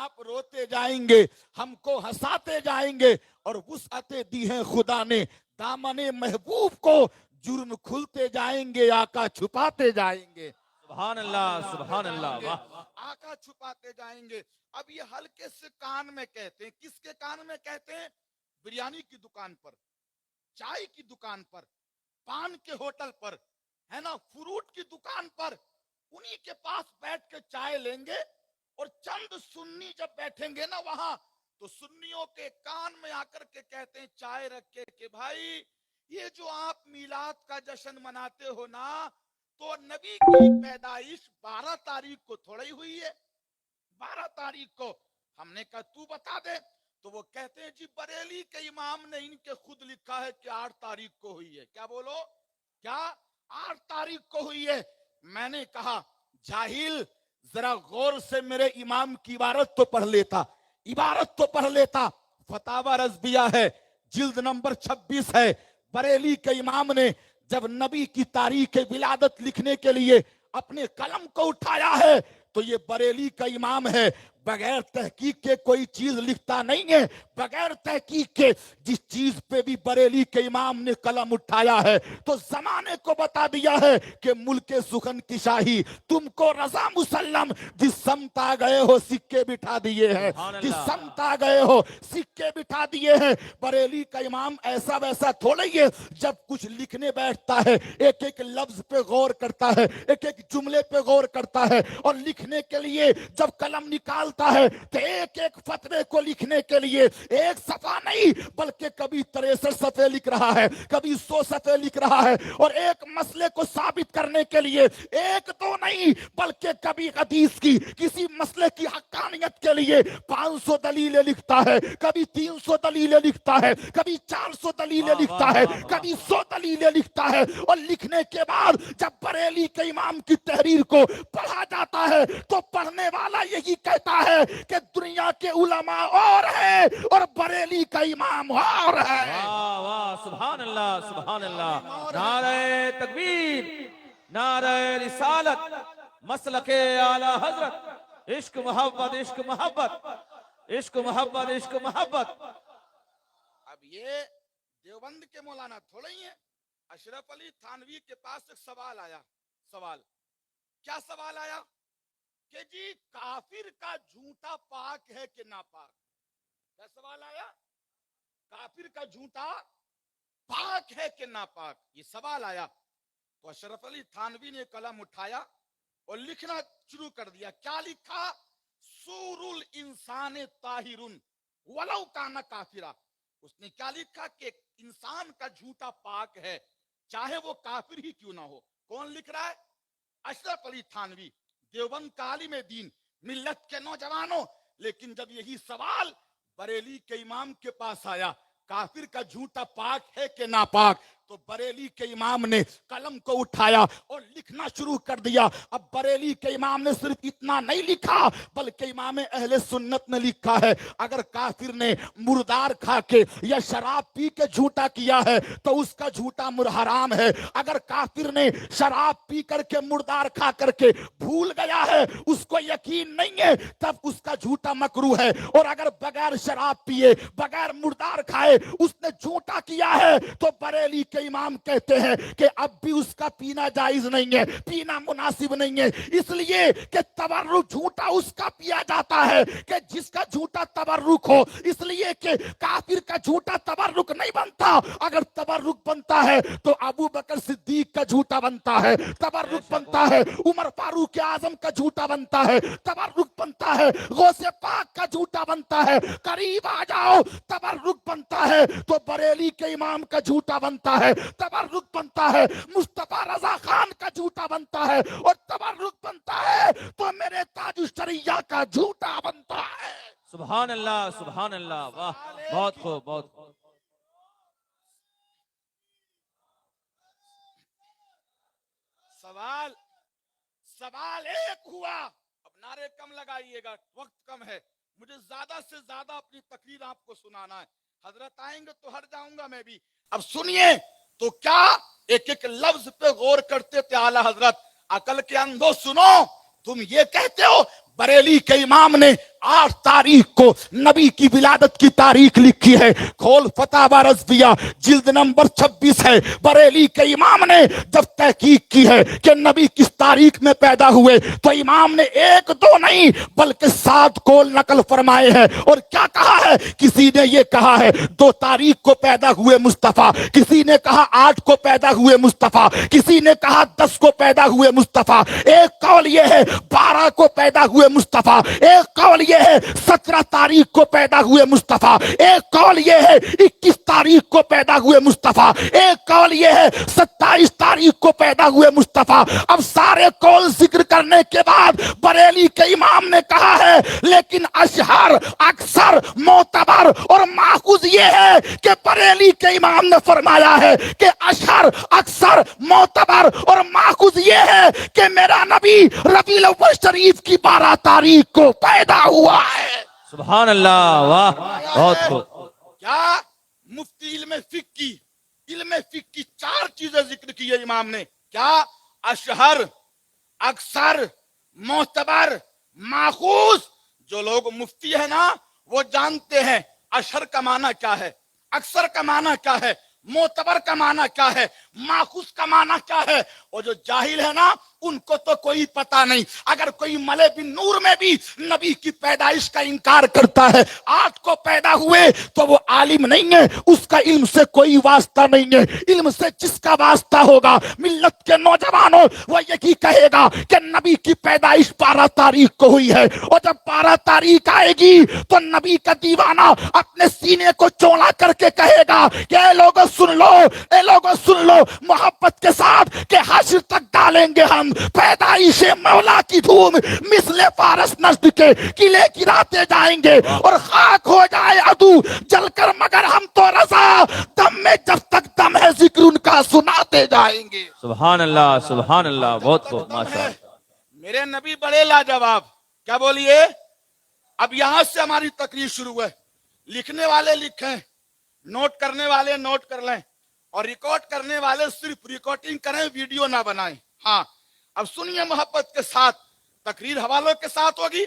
آپ روتے جائیں گے، ہم کو ہنساتے جائیں گے، اور وسعتیں دی ہیں خدا نے دامن محبوب کو، جرم کھلتے جائیں گے، آقا چھپاتے جائیں گے۔ سبحان اللہ، سبحان اللہ، واہ۔ آقا چھپاتے جائیں گے۔ اب یہ ہلکے سے کان میں کہتے ہیں، کس کے کان میں کہتے ہیں؟ بریانی کی دکان پر، چائے کی دکان پر، پان کے ہوٹل پر، ہے نا، فروٹ کی دکان پر، انہی کے پاس بیٹھ کے چائے لیں گے، اور چند سنی جب بیٹھیں گے نا وہاں، تو سنیوں کے کان میں آ کر کے کہتے ہیں چائے رکھ کے کہ بھائی یہ جو آپ میلاد کا جشن مناتے ہو نا، تو نبی کی پیدائش 12 تاریخ کو تھوڑی ہوئی ہے، 12 تاریخ کو۔ ہم نے کہا تو بتا دے، تو وہ کہتے ہیں جی بریلی کے امام نے ان کے خود لکھا ہے کہ 8 تاریخ کو ہوئی ہے۔ کیا بولو؟ کیا 8 تاریخ کو ہوئی ہے؟ میں نے کہا جاہل، ذرا غور سے میرے امام کی عبارت تو پڑھ لیتا، عبارت تو پڑھ لیتا۔ فتاوی رضویہ ہے، جلد نمبر 26 ہے۔ بریلی کے امام نے جب نبی کی تاریخ ولادت لکھنے کے لیے اپنے قلم کو اٹھایا ہے، تو یہ بریلی کا امام ہے، بغیر تحقیق کے کوئی چیز لکھتا نہیں ہے، بغیر تحقیق کے جس چیز پہ بھی بریلی کے امام نے قلم اٹھایا ہے تو زمانے کو بتا دیا ہے کہ ملک سخن کی شاہی تم کو رضا مسلم، جس سمت آ گئے ہو سکے بٹھا دیے ہیں، سبحان جس اللہ۔ سمت آ گئے ہو سکے بٹھا دیے ہیں۔ بریلی کا امام ایسا ویسا تھوڑا ہی ہے، جب کچھ لکھنے بیٹھتا ہے ایک ایک لفظ پہ غور کرتا ہے، ایک ایک جملے پہ غور کرتا ہے، اور لکھنے کے لیے جب قلم نکالتا ہے تو ایک ایک فتوے کو لکھنے کے لیے ایک صفحہ نہیں بلکہ کبھی 63 صفحے لکھ رہا ہے، کبھی 100 صفحے لکھ رہا ہے، اور ایک مسئلے کو ثابت کرنے کے لیے ایک دو نہیں بلکہ کبھی حدیث کی کسی مسئلے کی حقانیت کے لیے 500 دلیلیں لکھتا ہے، کبھی 300 دلیلیں لکھتا ہے، کبھی 400 دلیلیں واہ لکھتا واہ ہے، واہ واہ۔ کبھی 100 دلیلیں لکھتا ہے، اور لکھنے کے بعد جب بریلی کے امام کی تحریر کو پڑھا جاتا ہے تو پڑھنے والا یہی کہتا ہے کہ دنیا کے علماء اور ہیں اور بریلی کا امام اور ہے۔ واہ واہ، سبحان اللہ، سبحان اللہ۔ نعرہ تکبیر، نعرہ رسالت، مسلک اعلی حضرت، عشق محبت، عشق محبت، عشق محبت، عشق محبت۔ اب یہ دیوبند کے مولانا تھوڑے ہی ہیں۔ اشرف علی تھانوی کے پاس ایک سوال آیا، سوال کیا سوال آیا کہ جی کافر کا جھوٹا پاک ہے کہ ناپاک؟ کیا سوال آیا؟ کافر کا جھوٹا پاک ہے کہ ناپاک، یہ سوال آیا۔ تو اشرف علی تھانوی نے قلم اٹھایا اور لکھنا شروع کر دیا۔ کیا لکھا؟ سور الانسان طاہر ولو کان کافرا۔ اس نے کیا لکھا کہ انسان کا جھوٹا پاک ہے چاہے وہ کافر ہی کیوں نہ ہو۔ کون لکھ رہا ہے؟ اشرف علی تھانوی، دیوبند کا عالم دین، ملت کے نوجوانوں۔ لیکن جب یہی سوال بریلی کے امام کے پاس آیا، کافر کا جھوٹا پاک ہے کہ ناپاک، تو بریلی کے امام نے قلم کو اٹھایا اور لکھنا شروع کر دیا۔ اب بریلی کے امام نے صرف اتنا نہیں لکھا بلکہ امام اہل سنت نے لکھا ہے اگر کافر نے مردار کھا کے یا شراب پی کے جھوٹا کیا ہے تو اس کا جھوٹا حرام ہے، اگر کافر نے شراب پی کر کے مردار کھا کر کے بھول گیا ہے، اس کو یقین نہیں ہے، تب اس کا جھوٹا مکروہ ہے، اور اگر بغیر شراب پیے بغیر مردار کھائے اس نے جھوٹا کیا ہے تو بریلی کے امام کہتے ہیں کہ اب بھی اس کا پینا جائز نہیں ہے، پینا مناسب نہیں ہے، اس لیے کہ تبرک جھوٹا اس کا پیا جاتا ہے کہ جس کا جھوٹا تبرک ہو، اس لیے کہ کافر کا جھوٹا تبرک نہیں بنتا، اگر تبرک بنتا ہے تو ابو بکر صدیق کا جھوٹا بنتا ہے، تبرک بنتا ہے عمر فاروق اعظم کا جھوٹا بنتا ہے، تبرک بنتا ہے غوث پاک کا جھوٹا بنتا ہے، قریب آ جاؤ، تبرک بنتا ہے تو بریلی کے امام کا جھوٹا بنتا ہے، تبرک بنتا ہے مصطفیٰ رضا خان کا جھوٹا بنتا ہے، اور تبرک بنتا ہے تو میرے تاج الشریعہ کا جھوٹا بنتا ہے۔ سبحان اللہ، سبحان اللہ، واہ، بہت خوب، بہت خوب۔ سوال ایک ہوا۔ اب نعرے کم لگائیے گا، وقت کم ہے، مجھے زیادہ سے زیادہ اپنی تقریر آپ کو سنانا ہے، حضرت آئیں گے تو ہٹ جاؤں گا میں بھی۔ اب سنیے تو کیا ایک ایک لفظ پہ غور کرتے تھے اعلی حضرت۔ عقل کے اندھو سنو، تم یہ کہتے ہو بریلی کے امام نے 8 तारीख को नबी की विलादत की तारीख लिखी है। खोल फतावा रज़विया जिल्द नंबर 26 है। बरेली के इमाम ने जब तहकीक की है कि नबी किस तारीख में पैदा हुए, तो इमाम ने 1 2 नहीं बल्कि 7 कौल नकल फरमाए हैं। और क्या कहा है? किसी ने ये कहा है 2 तारीख को पैदा हुए मुस्तफा, किसी ने कहा 8 को पैदा हुए मुस्तफा, किसी ने कहा 10 को पैदा हुए मुस्तफा। एक कौल ये है 12 को पैदा हुए मुस्तफा, एक कौल ये है 17 तारीख को पैदा हुए मुस्तफा, एक कौल ये है 21 तारीख को पैदा हुए मुस्तफा, एक कौल ये है 27 तारीख को पैदा हुए मुस्तफा। अब सारे कौल जिक्र करने के बाद बरेली के इमाम ने कहा है लेकिन अशहर, अक्सर, मोतबर और माखूज ये है कि बरेली के इमाम ने फरमाया है कि अशहर, अक्सर, मोतबर और माखूज ये है कि मेरा नबी रबीउल अव्वल शरीफ की 12 तारीख को पैदा हुआ है। सुभान अल्लाह, वाह, बहुत खूब। क्या मुफ्ती इल्म फिक की 4 चीजें जिक्र की है इमाम ने। क्या? अशहर, अक्सर, मोतबर, माखूज। जो लोग मुफ्ती है ना वो जानते हैं अशहर का माना क्या है, अक्सर का माना क्या है, मोतबर का माना क्या है, माखूज का माना क्या है। और जो जाहिल है ना उनको तो कोई पता नहीं। अगर कोई मले बिन नूर में भी नबी की पैदाइश का इनकार करता है, 8 को पैदा हुए, तो वो आलिम नहीं है, उसका इल्म से कोई वास्ता नहीं है। इल्म से जिसका वास्ता होगा मिल्लत के नौजवानों, वो यही कहेगा कि नबी की पैदाइश 12 तारीख को हुई है। और जब 12 तारीख आएगी तो नबी का दीवाना अपने सीने को चौड़ा करके कहेगा कि ए लोगों सुन लो, ए लोगों सुन लो मोहब्बत के साथ कि हाशिर तक डालेंगे हम पैदाइश मौला की धूम, मिसले फारस नस्द के किले गिराते जाएंगे और खाक हो जाए अदू जलकर, मगर हम तो रजा दम में जब तक दम है जिक्र उनका सुनाते जाएंगे। सुभान अल्लाह, सुभान अल्लाह, बहुत खूब, माशाअल्लाह। मेरे नबी बड़े लाजवाब। क्या बोलिए? अब यहां से हमारी तकरीर शुरू है। लिखने वाले लिखें, नोट करने वाले नोट कर लें, और रिकॉर्ड करने वाले सिर्फ रिकॉर्डिंग करें, वीडियो ना बनाएं। हाँ, अब सुनिए मोहब्बत के साथ। तकरीर हवालों के साथ होगी।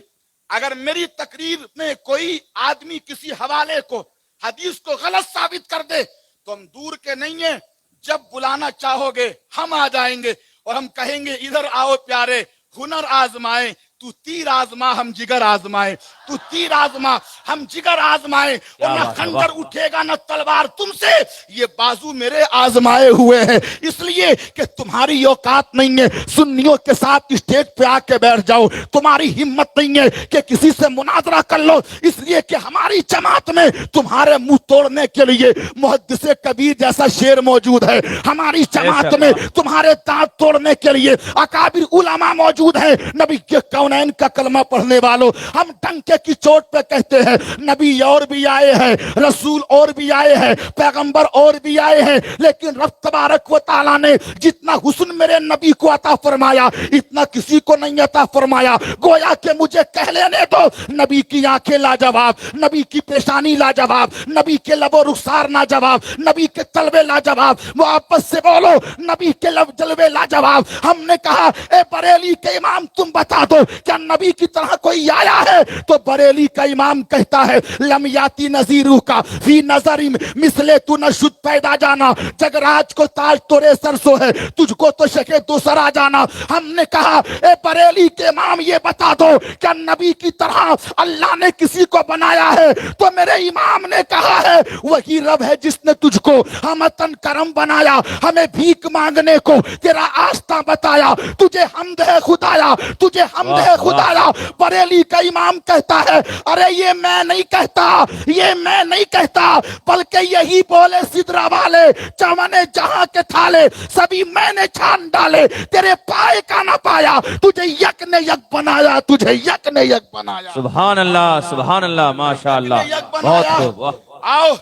अगर मेरी तकरीर में कोई आदमी किसी हवाले को, हदीस को गलत साबित कर दे तो हम दूर के नहीं है, जब बुलाना चाहोगे हम आ जाएंगे और हम कहेंगे इधर आओ प्यारे, हुनर आजमाए, तू तीर आजमा हम जिगर आजमाए, तू तीर आजमा हम जिगर आजमाए। और न खंजर उठेगा न तलवार तुमसे, ये बाजू मेरे आजमाए हुए हैं। इसलिए कि तुम्हारी औकात नहीं है सुन्नियों के साथ स्टेज पे आके बैठ जाओ, तुम्हारी हिम्मत नहीं है कि किसी से मुनाजरा कर लो। इसलिए कि हमारी जमात में तुम्हारे मुंह तोड़ने के लिए मुहद्दिसे कबीर जैसा शेर मौजूद है। हमारी जमात में तुम्हारे दांत तोड़ने के लिए अकाबिर उलमा मौजूद है। नबी के कौनैन का कलमा पढ़ने वालों, हम डंके की चोट पे कहते हैं नबी और भी आए हैं, रसूल और भी आए हैं, पैगंबर और भी आए हैं, लेकिन रब तबारक व तआला ने जितना हुस्न मेरे नबी को अता फरमाया इतना किसी को नहीं अता फरमाया। गोया के मुझे कह लेने दो, नबी की आंखें लाजवाब, नबी की पेशानी लाजवाब, नबी के लबो रुखसार लाजवाब, नबी के तलवे लाजवाब। वापस से बोलो, नबी के लब जलवे लाजवाब। हमने कहा ए बरेली के इमाम तुम बता दो क्या नबी की तरह कोई आया है? तो बरेली का इमाम कहता है लम याती नजीरू का फी नजरी मिसले तू न शुद्ध पैदा जाना, जगराज को ताज तोरे सरसों है, तुझको तो शके दूसरा जाना। हमने कहा ए बरेली के इमाम ये बता दो क्या नबी की तरह अल्लाह ने किसी को बनाया है? तो मेरे इमाम ने कहा है वही रब है जिसने तुझको हमतन करम बनाया, हमें भीख मांगने को तेरा आस्था बताया, तुझे हमद है खुदाया, तुझे हमद है खुदाया। बरेली का इमाम कहता है अरे ये मैं नहीं कहता, ये मैं नहीं कहता, बल्कि यही बोले सिदरा वाले चमने जहां के थाले सभी मैंने छान डाले, तेरे पाए का ना पाया, तुझे यक ने यक बनाया, तुझे यक ने यक बनाया। सुभान अल्लाह, माशाअल्लाह, बहुत खूब, वाह। आओ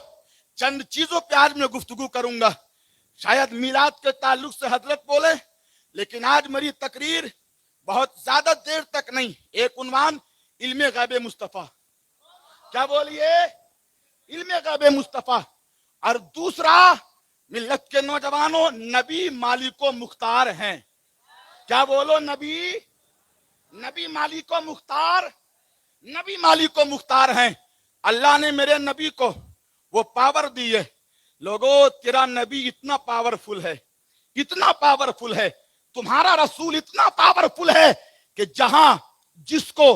चंद चीजों पे आज मैं गुफ्तगू करूंगा। शायद मिलाद के ताल्लुक से हजरत बोले, लेकिन आज मेरी तकरीर बहुत ज्यादा देर तक नहीं। एक उन्वान इल्मे गैब मुस्तफा। क्या बोलिए? इल्मे गैब मुस्तफा। और दूसरा मिल्लत के नौजवानों, नबी मालिको मुख्तार हैं। क्या बोलो? नबी मालिको मुख्तार, नबी मालिक को मुख्तार हैं। अल्लाह ने मेरे नबी को वो पावर दी है। लोगों, तेरा नबी इतना पावरफुल है, इतना पावरफुल है, तुम्हारा रसूल इतना पावरफुल है कि जहां जिसको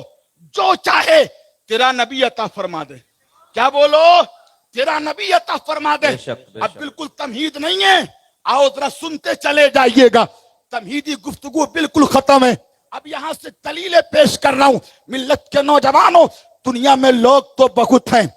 जो चाहे तेरा नबी अता फरमा दे। क्या बोलो? तेरा नबी अता फरमा दे। बेशक, बेशक। अब बिल्कुल तमहीद नहीं है, आओ जरा सुनते चले जाइएगा। तमहीदी गुफ्तगू बिल्कुल खत्म है। अब यहां से दलीलें पेश कर रहा हूं। मिल्लत के नौजवानों, दुनिया में लोग तो बहुत हैं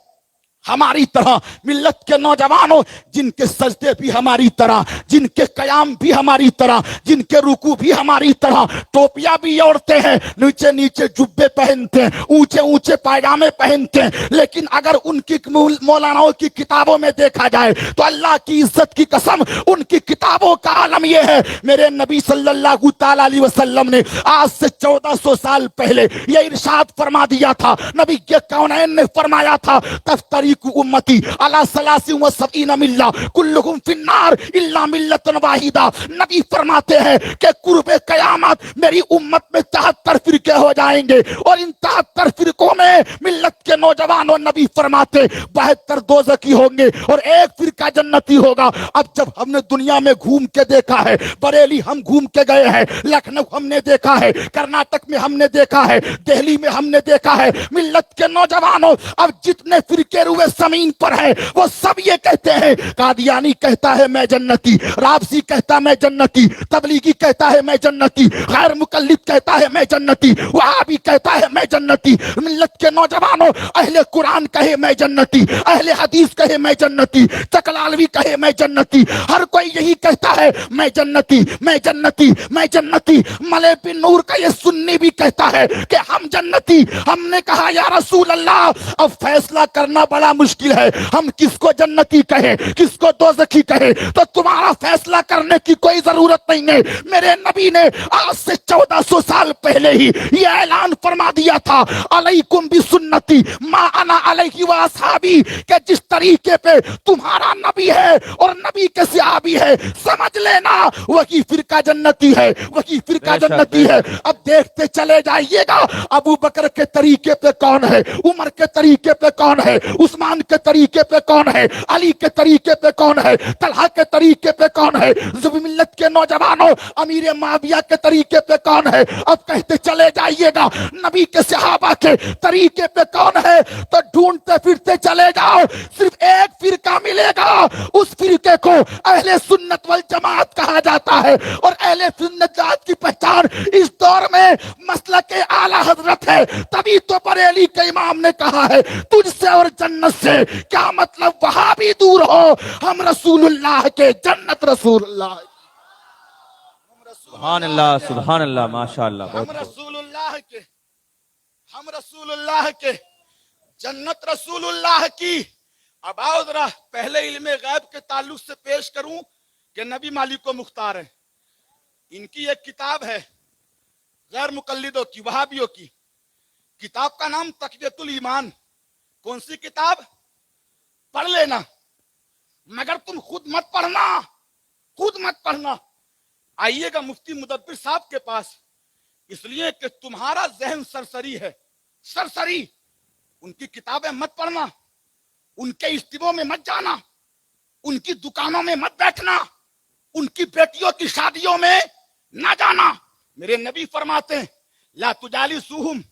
हमारी तरह, मिल्लत के नौजवानों, जिनके सजदे भी हमारी तरह, जिनके कयाम भी हमारी तरह, जिनके रुकू भी हमारी तरह, टोपियां भी ओढ़ते हैं, नीचे नीचे जुब्बे पहनते हैं, ऊंचे ऊंचे पायजामे पहनते हैं, लेकिन अगर उनकी मौलानाओं की किताबों में देखा जाए तो अल्लाह की इज्जत की कसम, उनकी किताबों का आलम यह है, मेरे नबी सल्लल्लाहु ताला अलैहि वसल्लम ने आज से 1400 साल पहले यह इरशाद फरमा दिया था। नबी के कौनैन ने फरमाया था, तफ्तरी उम्मती अला सलासी व सबईन मिल्ला कुल्लुहुम फिन्नार इल्ला मिल्लतन वाहिदा। नबी फरमाते हैं कि कुर्बे कयामत मेरी उम्मत में 73 फिरके हो जाएंगे और इन 73 फिरकों में मिल्लत के नौजवानों, नबी फरमाते 72 दोज़खी होंगे और एक फिरका जन्नती होगा। अब जब हमने दुनिया में घूम के देखा है, बरेली हम घूम के गए हैं, लखनऊ हमने देखा है, कर्नाटक में हमने देखा है, दिल्ली में हमने देखा है, मिल्लत के नौजवानों अब जितने फिरके हुए जमीन पर है वो सब ये कहते हैं, कादियानी कहता है मैं जन्नती, राबसी कहता है मैं जन्नती, तबलीगी कहता है मैं जन्नती, गैर मुकल्लिद कहता है मैं जन्नती, वहाबी कहता है मैं जन्नती। मिल्लत के नौजवानों, अहले कुरान कहे मैं जन्नती, अहले हदीस कहे मैं जन्नती, तकलालवी कहे मैं जन्नती, हर कोई यही कहता है मैं जन्नती, मैं जन्नती, मैं जन्नती। मले बिन नूर का ये सुन्नी भी कहता है कि हम जन्नती। हमने कहा या रसूल अल्लाह, अब फैसला करना बड़ा मुश्किल है, हम किसको जन्नती कहे किसको दोज़खी कहे, तो तुम्हारा फैसला करने की कोई जरूरत नहीं है। मेरे नबी ने आज से 1400 साल पहले ही यह ऐलान फरमा दिया था, अलैकुम बिसुन्नती मा अना अलैहि व असहाबी, कि जिस तरीके पे तुम्हारा नबी है और नबी के सहाबी है, समझ लेना वही फिरका जन्नती है, वही फिरका जन्नती है। अब देखते चले जाइएगा, अबू बकर के तरीके पे कौन है, उमर के तरीके पे कौन है, उस्मान के तरीके पे कौन है, अली के तरीके पे कौन है, तलहा के तरीके पे कौन है, मिल्लत के नौजवानों अमीर माविया के तरीके पे कौन है। अब कहते चले जाइएगा नबी के सहाबा के तरीके पे कौन है, तो ढूंढते फिरते चले जाओ, सिर्फ एक फिरका मिलेगा, उस फिरके को अहले सुन्नत वल जमात कहा जाता है। और अहले सुन्नत जमात की पहचान इस दौर में मसलक आला हजरत है। तभी तो बरेली के इमाम ने कहा है, तुझसे और जन्नत से क्या मतलब, वहां भी दूर हो, हम रसूलुल्लाह के, जन्नत रसूलुल्लाह। सुभान अल्लाह, सुभान अल्लाह, माशाअल्लाह। हम रसूलुल्लाह के, हम रसूलुल्लाह के, जन्नत रसूलुल्लाह की। अब आओ जरा पहले इल्मे गैब के ताल्लुक से पेश करूं कि नबी मालिक को मुख्तार है। इनकी एक किताब है गैर मुकल्लिदों की, वहाबियों की। किताब का नाम तक़वियतुल ईमान। कौन सी किताब? पढ़ लेना, मगर तुम खुद मत पढ़ना, खुद मत पढ़ना। आइएगा मुफ्ती मुदब्बिर साहब के पास, इसलिए कि तुम्हारा जहन सरसरी है, सरसरी। उनकी किताबें मत पढ़ना, उनके इज्तिमा में मत जाना, उनकी दुकानों में मत बैठना, उनकी बेटियों की शादियों में ना जाना। मेरे नबी फरमाते हैं, ला तुजालिसूहुम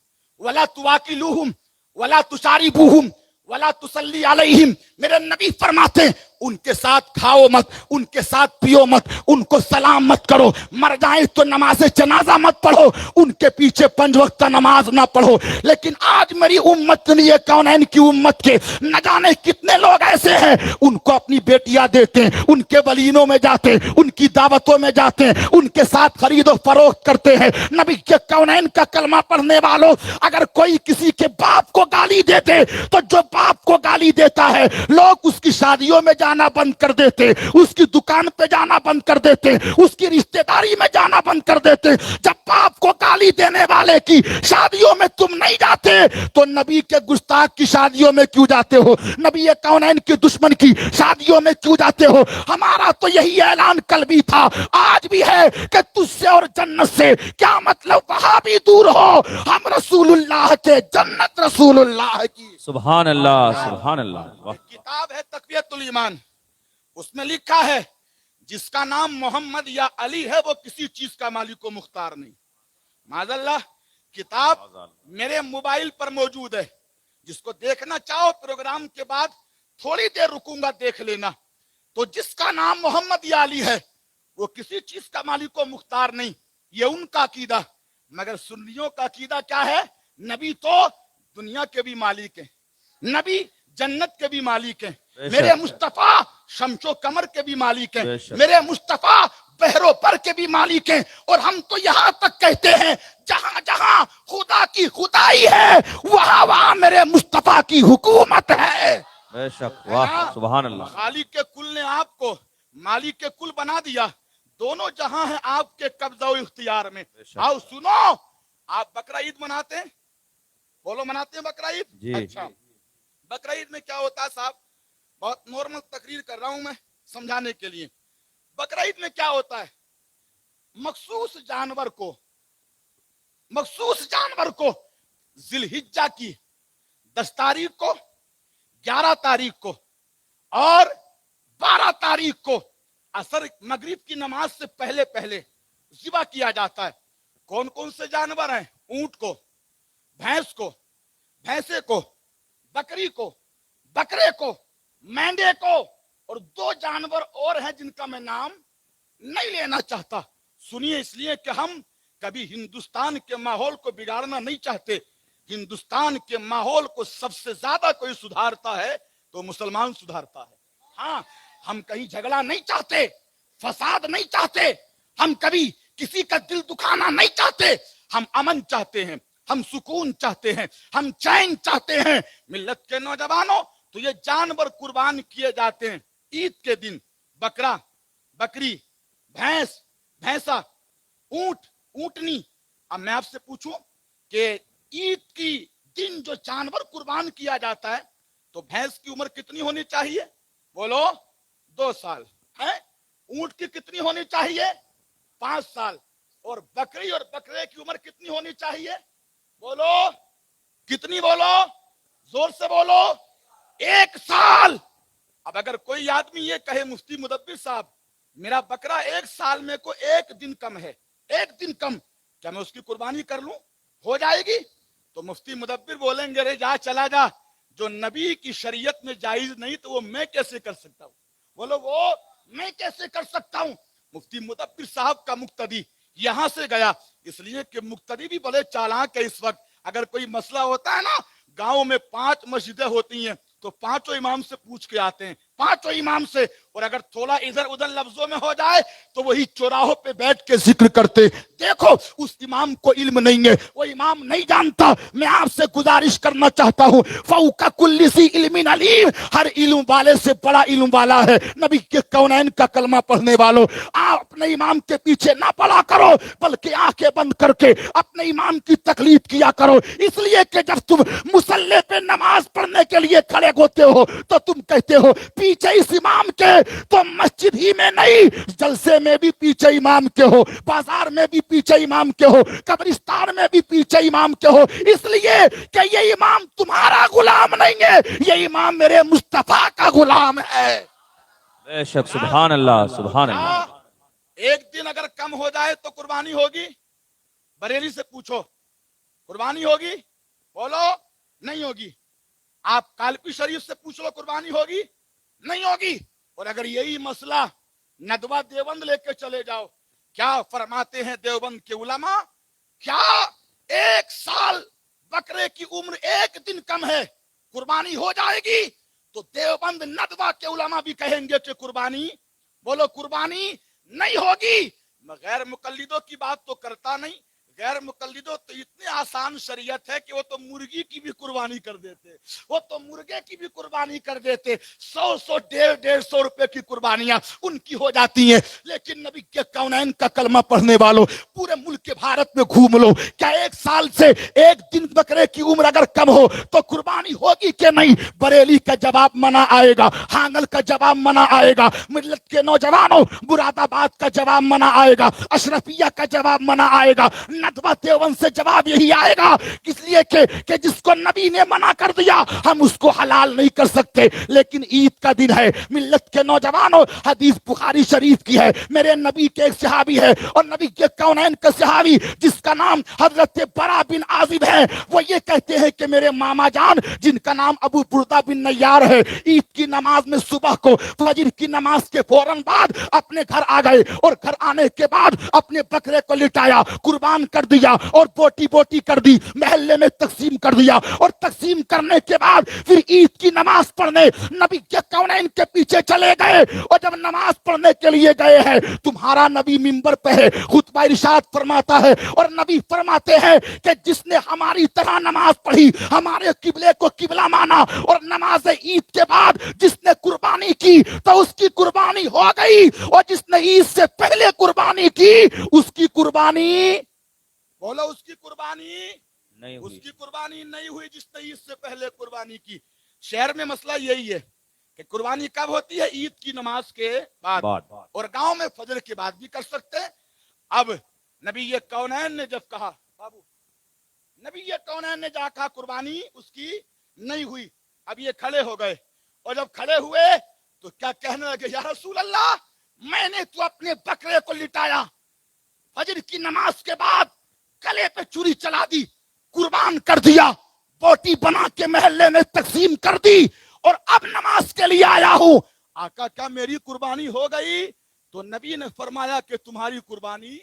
वला तुवाकिलूहुम वला तुशारिबूहुम वला तुसल्ली अलैहिम। मेरे नबी फरमाते हैं, उनके साथ खाओ मत, उनके साथ पियो मत, उनको सलाम मत करो, मर जाए तो नमाज जनाजा मत पढ़ो, उनके पीछे 5 वक्त नमाज ना पढ़ो। लेकिन आज मेरी उम्मत लिए कौनैन की उम्मत के न जाने कितने लोग ऐसे हैं, उनको अपनी बेटियां देते हैं, उनके वलीनों में जाते हैं, उनकी दावतों में जाते हैं, उनके साथ खरीदो फरोख्त करते हैं। नबी के कौनैन का कलमा पढ़ने वालों, अगर कोई किसी के बाप को गाली देते तो जो बाप को गाली देता है लोग उसकी शादियों में जाना बंद कर देते, उसकी दुकान पे जाना बंद कर देते, उसकी रिश्तेदारी में जाना बंद कर देते। जब बाप को गाली देने वाले की शादियों में तुम नहीं जाते तो नबी के गुस्ताख की शादियों में क्यों जाते हो? नबी कौनैन की दुश्मन की शादियों में क्यों जाते हो? हमारा तो यही ऐलान कल भी था, आज भी है कि तुझसे और जन्नत से क्या मतलब, वहां भी दूर हो, हम रसूलुल्लाह के, जन्नत रसूलुल्लाह की। सुभान अल्लाह, सुभान अल्लाह। वाह। एक किताब है तक़वियतुल ईमान, उसमें लिखा है जिसका नाम मोहम्मद या अली है वो किसी चीज का मालिक व मुख्तार नहीं। माज़अल्लाह किताब मेरे मोबाइल पर मौजूद है, जिसको देखना चाहो प्रोग्राम के बाद थोड़ी देर रुकूंगा देख लेना। तो जिसका नाम मोहम्मद या अली है वो किसी चीज का मालिक व मुख्तार नहीं, ये उनका अकीदा। मगर सुन्नियों का अकीदा क्या है? नबी तो दुनिया के भी मालिक हैं, नबी जन्नत के भी मालिक हैं, मेरे मुस्तफा शमशो कमर के भी मालिक हैं, मेरे मुस्तफा बहरो पर के भी मालिक हैं। और हम तो यहाँ तक कहते हैं जहां जहां खुदा की खुदाई है वहां वहां मेरे मुस्तफा की हुकूमत है। बेशक, वाह, सुभान अल्लाह। खालिक के कुल ने आपको मालिक के कुल बना दिया, दोनों जहां है आपके कब्जा और इख्तियार में। आओ सुनो, आप बकरा ईद मनाते हैं? बोलो, मनाते हैं बकरा ईद? अच्छा, बकरा ईद में क्या होता है साहब? बहुत नॉर्मल तकरीर कर रहा हूं मैं समझाने के लिए। बकरा ईद में क्या होता है? मखसूस जानवर को जिलहिज्जा की 10 तारीख को, 11 तारीख को और 12 तारीख को असर मगरिब की नमाज से पहले पहले ज़िबा किया जाता है। कौन कौन से जानवर हैं? ऊंट को, भैंस को, भैंसे को, बकरी को, बकरे को, मेंढे को, और 2 जानवर और हैं जिनका मैं नाम नहीं लेना चाहता। सुनिए, इसलिए कि हम कभी हिंदुस्तान के माहौल को बिगाड़ना नहीं चाहते। हिंदुस्तान के माहौल को सबसे ज्यादा कोई सुधारता है तो मुसलमान सुधारता है। हाँ, हम कहीं झगड़ा नहीं चाहते, फसाद नहीं चाहते, हम कभी किसी का दिल दुखाना नहीं चाहते। हम अमन चाहते हैं, हम सुकून चाहते हैं, हम चैन चाहते हैं। मिल्लत के नौजवानों, तो ये जानवर कुर्बान किए जाते हैं ईद के दिन। बकरा, बकरी, भैंस, भैंसा, ऊंट, ऊंटनी। अब मैं आपसे पूछूं कि ईद की दिन जो जानवर कुर्बान किया जाता है तो भैंस की उम्र कितनी होनी चाहिए? बोलो, 2 साल है। ऊंट की कितनी होनी चाहिए? 5 साल। और बकरी और बकरे की उम्र कितनी होनी चाहिए? बोलो, कितनी? बोलो, जोर से बोलो। 1 साल। अब अगर कोई आदमी ये कहे मुफ्ती मुदब्बिर साहब मेरा बकरा 1 साल में को 1 दिन कम है, 1 दिन कम, क्या मैं उसकी कुर्बानी कर लूं? हो जाएगी? तो मुफ्ती मुदब्बिर बोलेंगे, रे जा, चला जा, जो नबी की शरीयत में जायज नहीं तो वो मैं कैसे कर सकता हूं? बोलो, वो मैं कैसे कर सकता हूं? मुफ्ती मुदब्बिर साहब का मुक्तदी यहां से गया, इसलिए कि मुक्तदी भी बड़े चालाक है। इस वक्त अगर कोई मसला होता है ना, गांव में 5 मस्जिदें होती हैं तो 5 इमाम से पूछ के आते हैं, 5 इमाम से। और अगर थोड़ा इधर उधर लफ्जों में हो जाए तो वही चौराहों पे बैठ के जिक्र करते। देखो, उस इमाम को इल्म नहीं है, वो इमाम नहीं जानता। मैं आपसे गुजारिश करना चाहता हूँ, फौका कुल्ली सी इल्मिन अलीम, हर इल्म वाले से बड़ा इल्म वाला है नबी के कौनैन का कलमा पढ़ने वालों। आप अपने इमाम के पीछे ना पड़ा करो, बल्कि आंखें बंद करके अपने इमाम की तकलीफ किया करो। इसलिए कि जब तुम मुसल्ले पे नमाज पढ़ने के लिए खड़े होते हो तो तुम कहते हो पीछे इस इमाम के, तो मस्जिद ही में नहीं, जलसे में भी पीछे इमाम के हो, बाजार में भी पीछे इमाम के हो, कब्रिस्तान में भी पीछे इमाम के हो। इसलिए कि ये इमाम तुम्हारा गुलाम नहीं है, ये इमाम मेरे मुस्तफा का गुलाम है। बेशक, सुभान अल्लाह, सुभान अल्लाह। 1 दिन अगर कम हो जाए तो कुर्बानी होगी? बरेली से पूछो, कुर्बानी होगी? बोलो, नहीं होगी। आप कालपी शरीफ से पूछ लो, कुर्बानी होगी? नहीं होगी। और अगर यही मसला नदवा देवबंद लेके चले जाओ, क्या फरमाते हैं देवबंद के उलमा? क्या 1 साल बकरे की उम्र 1 दिन कम है, कुर्बानी हो जाएगी? तो देवबंद नदवा के उलमा भी कहेंगे कि कुर्बानी, बोलो, कुर्बानी नहीं होगी। मैं गैर मुकल्लिदों की बात तो करता नहीं, غیر مقلدوں تو اتنی آسان شریعت ہے کہ وہ تو مرغی کی بھی قربانی کر دیتے, وہ تو مرغے کی بھی قربانی کر دیتے, 100 150 روپے کی قربانیاں ان کی ہو جاتی ہیں. لیکن نبی کے کونین کا کلمہ پڑھنے والوں, پورے ملک بھارت میں گھوم لو, کیا ایک سال سے ایک دن بکرے کی عمر اگر کم ہو تو قربانی ہوگی کہ نہیں؟ بریلی کا جواب منع آئے گا, ہانگل کا جواب منع آئے گا, ملت کے نوجوانوں مراد آباد کا جواب منع آئے گا, اشرفیہ کا جواب منع آئے گا, ندوہ دیوبند سے جواب یہی آئے گا, اس لیے کہ جس کو نبی نے منع کر دیا ہم اس کو حلال نہیں کر سکتے. لیکن عید کا دن ہے, ملت کے نوجوانوں, حدیث بخاری شریف کی ہے, میرے نبی کے ایک صحابی ہے اور نبی کے کونین کا صحابی جس کا نام حضرت برا بن عازب ہے, وہ یہ کہتے ہیں کہ میرے ماما جان جن کا نام ابو بردہ بن نیار ہے, عید کی نماز میں صبح کو فجر کی نماز کے فوراً بعد اپنے گھر آ گئے اور گھر آنے کے بعد اپنے بکرے کو لٹایا, قربان کر دیا اور بوٹی بوٹی کر دی, محلے میں تقسیم کر دیا, اور تقسیم کرنے کے بعد پھر عید کی نماز پڑھنے نبی کے کونین کے پیچھے چلے گئے. اور جب نماز پڑھنے کے لیے گئے ہیں, تمہارا نبی منبر پہ ہے, خطبہ ارشاد فرماتا ہے اور نبی فرماتے ہیں کہ جس نے ہماری طرح نماز پڑھی, ہمارے قبلے کو قبلہ مانا, اور نماز عید کے بعد جس نے قربانی کی تو اس کی قربانی ہو گئی, اور جس نے عید سے پہلے قربانی کی اس کی قربانی, بولو اس کی قربانی نہیں اس ہوئی. کی قربانی نہیں ہوئی جس نے عید سے پہلے قربانی کی. شہر میں مسئلہ یہی ہے کہ قربانی کب ہوتی ہے؟ عید کی نماز کے بعد, اور گاؤں میں فجر کے بعد بھی کر سکتے ہیں. اب نبی یہ کونین نے جب کہا, بابو نبی یہ کونین نے جہاں کہا قربانی اس کی نہیں ہوئی, اب یہ کھڑے ہو گئے, اور جب کھڑے ہوئے تو کیا کہنے لگے, یا رسول اللہ میں نے تو اپنے بکرے کو لٹایا, فجر کی نماز کے بعد گلے پہ چوری چلا دی, قربان کر دیا, بوٹی بنا کے محلے میں تقسیم کر دی, اور اب نماز کے لیے آیا ہوں. آقا کیا میری قربانی ہو گئی؟ تو نبی نے فرمایا کہ تمہاری قربانی,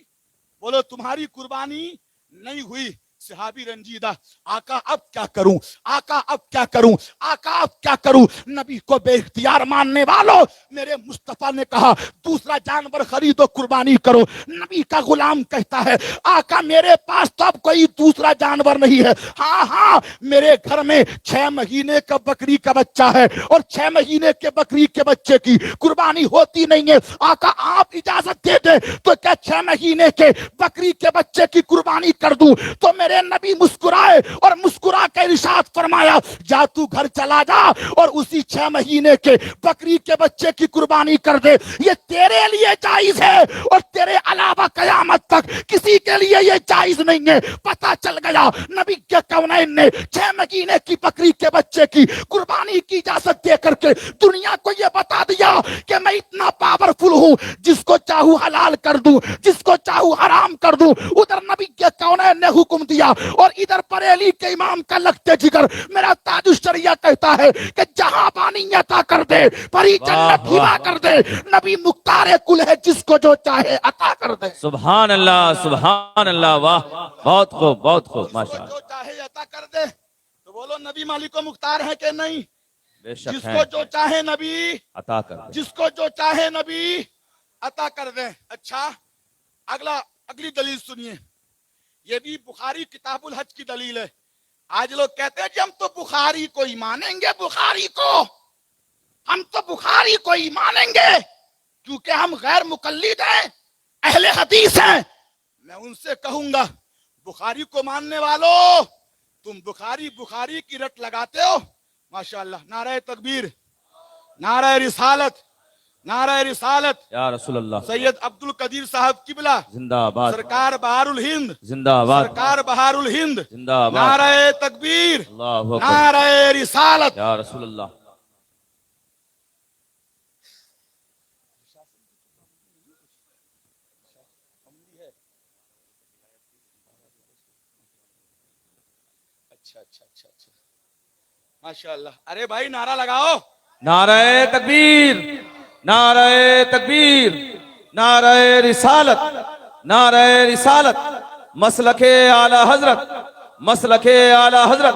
بولو تمہاری قربانی نہیں ہوئی. صحابی رنجیدہ, آقا اب کیا کروں, آقا اب کیا کروں, آقا اب کیا کروں؟ نبی کو بے اختیار ماننے والوں, میرے مصطفیٰ نے کہا دوسرا جانور خریدو قربانی کرو. نبی کا غلام کہتا ہے آقا میرے پاس تو اب کوئی دوسرا جانور نہیں ہے, ہاں میرے گھر میں 6 مہینے کا بکری کا بچہ ہے, اور 6 مہینے کے بکری کے بچے کی قربانی ہوتی نہیں ہے. آقا آپ اجازت دے دیں تو کیا 6 مہینے کے بکری کے بچے کی قربانی کر دوں؟ تو میرے نبی مسکرائے اور مسکرا کے ارشاد فرمایا جا تو گھر چلا جا اور اسی 6 مہینے کے بکری کے بچے کی قربانی کر دے, یہ تیرے لیے جائز ہے اور تیرے علاوہ قیامت تک کسی کے لیے یہ جائز نہیں ہے. پتہ چل گیا نبی کے کونین نے 6 مہینے کی بکری کے بچے کی قربانی کی اجازت دے کر کے دنیا کو یہ بتا دیا کہ میں اتنا پاورفل ہوں, جس کو چاہوں حلال کر دوں, جس کو چاہوں حرام کر دوں. ادھر نبی کے کونین نے حکم دیا اور ادھر بریلی کے امام کا لگتے جگر میرا تاج الشریعہ کہتا ہے کہ جہاں بانی عطا کر دے, پری جنت ہبا کر دے, نبی مختار کل ہے جس کو جو چاہے عطا کر دے. سبحان اللہ, سبحان اللہ, واہ, بہت خوب, بہت خوب, ماشاء اللہ. جو چاہے عطا کر دے. تو بولو نبی مالک و مختار ہے کہ نہیں؟ بے شک جس ہے, کو جو چاہے نبی عطا کر دے. جس کو جو چاہے نبی عطا کر دیں. اچھا اگلی دلیل سنیے, یہ بھی بخاری کتاب الحج کی دلیل ہے. آج لوگ کہتے ہیں کہ ہم تو بخاری کو ہی مانیں گے, بخاری کو ہم تو بخاری کو ہی مانیں گے کیونکہ ہم غیر مقلد ہیں, اہل حدیث ہیں. میں ان سے کہوں گا بخاری کو ماننے والوں تم بخاری کی رٹ لگاتے ہو. ماشاءاللہ, نعرہ تکبیر, نعرہ رسالت, نعرہ رسالت. یا رسول اللہ, سید عبد القدیر صاحب قبلہ زندہ آباد, سرکار بہار الہند, زندہ آباد, سرکار بہار الہند, زندہ آباد. نعرہ تکبیر, اللہ اکبر, نعرہ رسالت. یا رسول اللہ. اچھا ماشاءاللہ. ارے بھائی نعرہ لگاؤ. نعرہ تکبیر, نعرہ تکبیر, نعرہ رسالت, نعرہ رسالت, مسلک اعلی حضرت, مسلک اعلی حضرت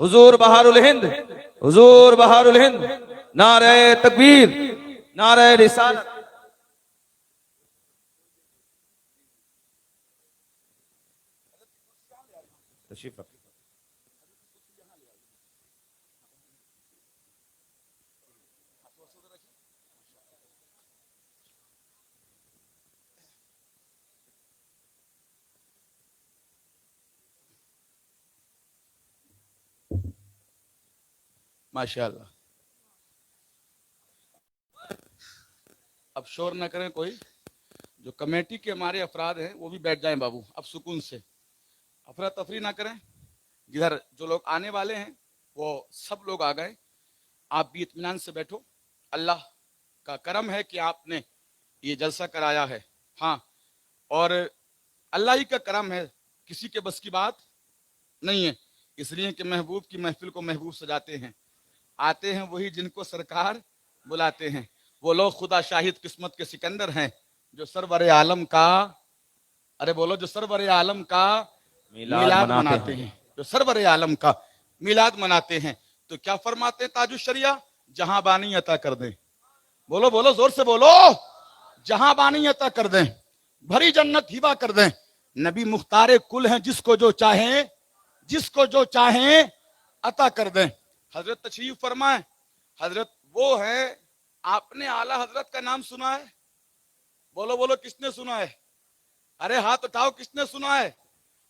حضور بہار الہند, حضور بہار الہند. نعرہ تکبیر, نعرہ رسالت. माशाअल्लाह। अब शोर न करें कोई, जो कमेटी के हमारे अफराद हैं वो भी बैठ जाएं बाबू, अब सुकून से, अफरा तफरी ना करें। इधर जो लोग आने वाले हैं वो सब लोग आ गए, आप भी इत्मीनान से बैठो। अल्लाह का करम है कि आपने ये जलसा कराया है। हाँ, और अल्लाह ही का करम है, किसी के बस की बात नहीं है, इसलिए कि महबूब की महफिल को महबूब सजाते हैं, आते हैं वही जिनको सरकार बुलाते हैं। वो लोग खुदा शाहिद किस्मत के सिकंदर हैं, जो सरवर आलम का, अरे बोलो, जो सरवर आलम का मिलाद मनाते हैं, जो सरवर आलम का मिलाद मनाते हैं। तो क्या फरमाते हैं ताजुश शरिया, जहां बानी अता कर दें, बोलो बोलो जोर से बोलो, जहां बानी अता कर दें, भरी जन्नत हिबा कर दें। नबी मुख्तारे कुल हैं, जिसको जो चाहें, जिसको जो चाहें अता कर दें। हजरत तशरीफ फरमाए, हजरत वो है, आपने आला हजरत का नाम सुना है? बोलो बोलो, किसने सुना है? अरे हाथ उठाओ, किसने सुना है?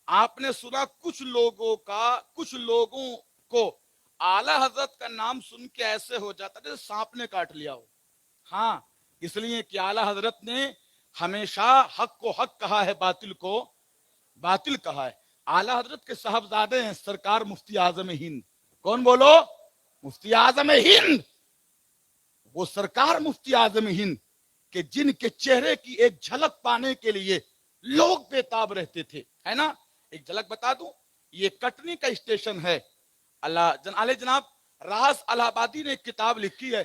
आपने सुना? कुछ लोगों का, कुछ लोगों को आला हजरत का नाम सुन के ऐसे हो जाता है जैसे सांप ने काट लिया हो। हाँ, इसलिए कि आला हजरत ने हमेशा हक को हक कहा है, बातिल को बातिल कहा है। आला हजरत के साहबजादे हैं सरकार मुफ्ती आजम हिंद। कौन बोलो? मुफ्ती आजम हिंद। वो सरकार मुफ्ती आजम हिंद के जिनके चेहरे की एक झलक पाने के लिए लोग बेताब रहते थे, है ना। एक झलक बता दूं, ये कटनी का स्टेशन है। आले जनाब राज अलाहाबादी ने एक किताब लिखी है